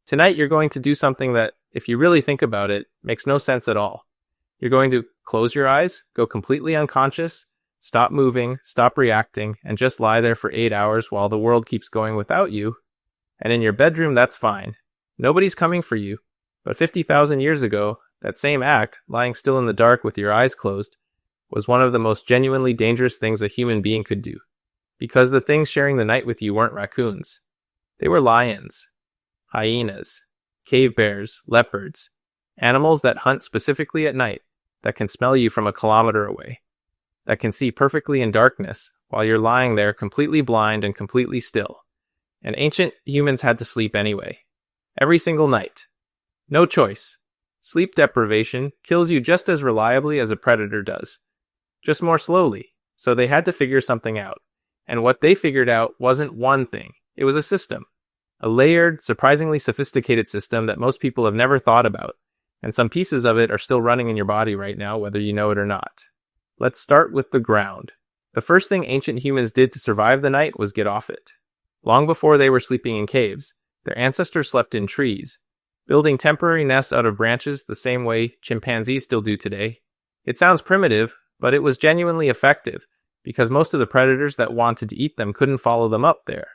Tonight, you're going to do something that, if you really think about it, makes no sense at all. You're going to close your eyes, go completely unconscious, stop moving, stop reacting, and just lie there for 8 hours while the world keeps going without you. And in your bedroom, that's fine. Nobody's coming for you. But 50,000 years ago, that same act, lying still in the dark with your eyes closed, was one of the most genuinely dangerous things a human being could do. Because the things sharing the night with you weren't raccoons. They were lions, hyenas, cave bears, leopards, animals that hunt specifically at night, that can smell you from a kilometer away, that can see perfectly in darkness while you're lying there completely blind and completely still. And ancient humans had to sleep anyway. Every single night. No choice. Sleep deprivation kills you just as reliably as a predator does. Just more slowly. So they had to figure something out. And what they figured out wasn't one thing. It was a system. A layered, surprisingly sophisticated system that most people have never thought about. And some pieces of it are still running in your body right now, whether you know it or not. Let's start with the ground. The first thing ancient humans did to survive the night was get off it. Long before they were sleeping in caves, their ancestors slept in trees, building temporary nests out of branches the same way chimpanzees still do today. It sounds primitive, but it was genuinely effective, because most of the predators that wanted to eat them couldn't follow them up there.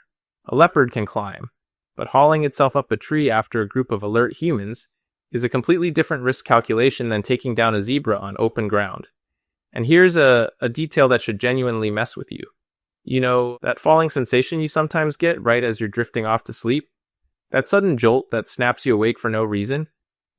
A leopard can climb, but hauling itself up a tree after a group of alert humans is a completely different risk calculation than taking down a zebra on open ground. And here's a detail that should genuinely mess with you. You know, that falling sensation you sometimes get right as you're drifting off to sleep? That sudden jolt that snaps you awake for no reason?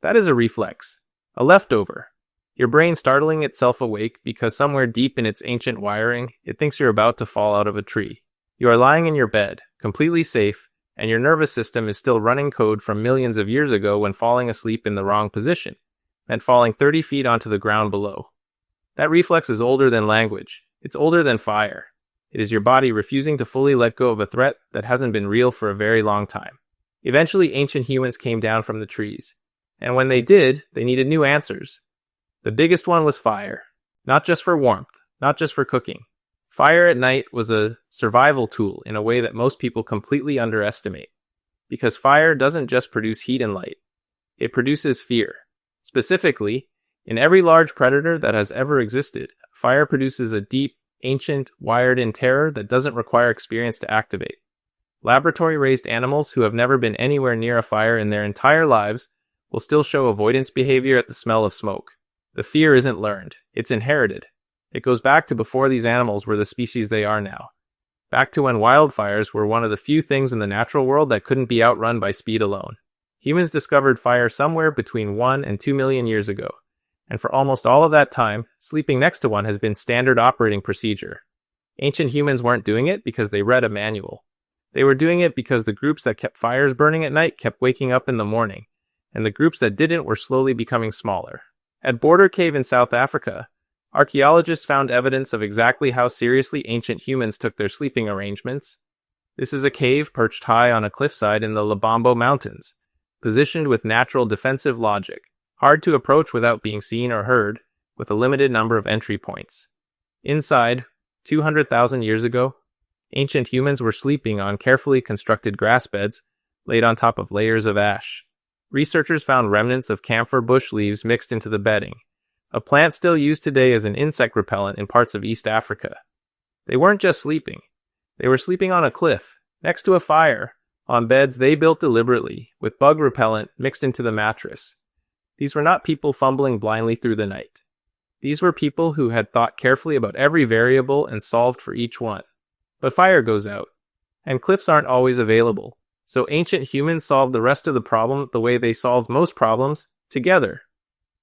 That is a reflex. A leftover. Your brain startling itself awake because somewhere deep in its ancient wiring, it thinks you're about to fall out of a tree. You are lying in your bed, completely safe, and your nervous system is still running code from millions of years ago when falling asleep in the wrong position, meant falling 30 feet onto the ground below. That reflex is older than language. It's older than fire. It is your body refusing to fully let go of a threat that hasn't been real for a very long time. Eventually, ancient humans came down from the trees. And when they did, they needed new answers. The biggest one was fire. Not just for warmth, not just for cooking. Fire at night was a survival tool in a way that most people completely underestimate. Because fire doesn't just produce heat and light. It produces fear. Specifically, in every large predator that has ever existed, fire produces a deep, ancient, wired-in terror that doesn't require experience to activate. Laboratory-raised animals who have never been anywhere near a fire in their entire lives will still show avoidance behavior at the smell of smoke. The fear isn't learned. It's inherited. It goes back to before these animals were the species they are now. Back to when wildfires were one of the few things in the natural world that couldn't be outrun by speed alone. Humans discovered fire somewhere between 1 and 2 million years ago. And for almost all of that time, sleeping next to one has been standard operating procedure. Ancient humans weren't doing it because they read a manual. They were doing it because the groups that kept fires burning at night kept waking up in the morning, and the groups that didn't were slowly becoming smaller. At Border Cave in South Africa, archaeologists found evidence of exactly how seriously ancient humans took their sleeping arrangements. This is a cave perched high on a cliffside in the Lubombo Mountains, positioned with natural defensive logic. Hard to approach without being seen or heard, with a limited number of entry points. Inside, 200,000 years ago, ancient humans were sleeping on carefully constructed grass beds laid on top of layers of ash. Researchers found remnants of camphor bush leaves mixed into the bedding, a plant still used today as an insect repellent in parts of East Africa. They weren't just sleeping. They were sleeping on a cliff, next to a fire, on beds they built deliberately, with bug repellent mixed into the mattress. These were not people fumbling blindly through the night. These were people who had thought carefully about every variable and solved for each one. But fire goes out, and cliffs aren't always available. So ancient humans solved the rest of the problem the way they solved most problems, together.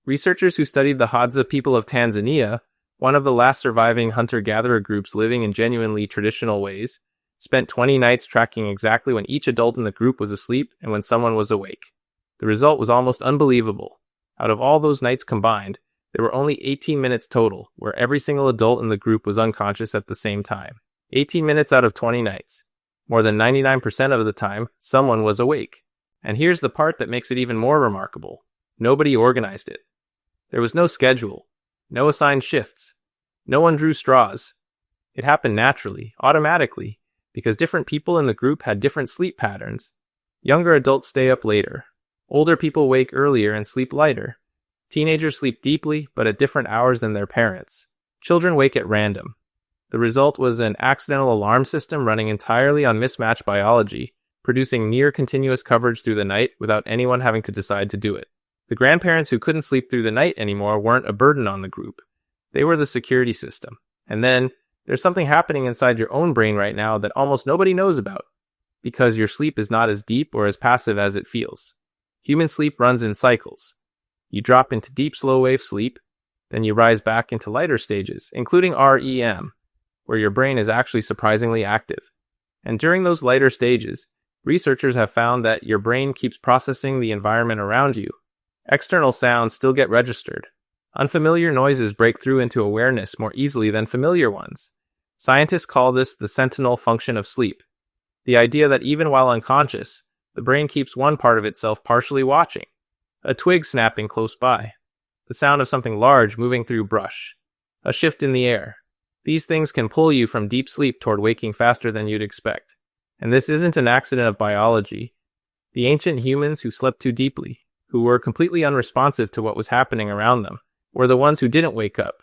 Researchers who studied the Hadza people of Tanzania, one of the last surviving hunter-gatherer groups living in genuinely traditional ways, spent 20 nights tracking exactly when each adult in the group was asleep and when someone was awake. The result was almost unbelievable. Out of all those nights combined, there were only 18 minutes total, where every single adult in the group was unconscious at the same time. 18 minutes out of 20 nights. More than 99% of the time, someone was awake. And here's the part that makes it even more remarkable. Nobody organized it. There was no schedule, no assigned shifts. No one drew straws. It happened naturally, automatically, because different people in the group had different sleep patterns. Younger adults stay up later. Older people wake earlier and sleep lighter. Teenagers sleep deeply, but at different hours than their parents. Children wake at random. The result was an accidental alarm system running entirely on mismatched biology, producing near-continuous coverage through the night without anyone having to decide to do it. The grandparents who couldn't sleep through the night anymore weren't a burden on the group. They were the security system. And then, there's something happening inside your own brain right now that almost nobody knows about, because your sleep is not as deep or as passive as it feels. Human sleep runs in cycles. You drop into deep slow-wave sleep, then you rise back into lighter stages, including REM, where your brain is actually surprisingly active. And during those lighter stages, researchers have found that your brain keeps processing the environment around you. External sounds still get registered. Unfamiliar noises break through into awareness more easily than familiar ones. Scientists call this the sentinel function of sleep. The idea that even while unconscious, the brain keeps one part of itself partially watching. A twig snapping close by. The sound of something large moving through brush. A shift in the air. These things can pull you from deep sleep toward waking faster than you'd expect. And this isn't an accident of biology. The ancient humans who slept too deeply, who were completely unresponsive to what was happening around them, were the ones who didn't wake up.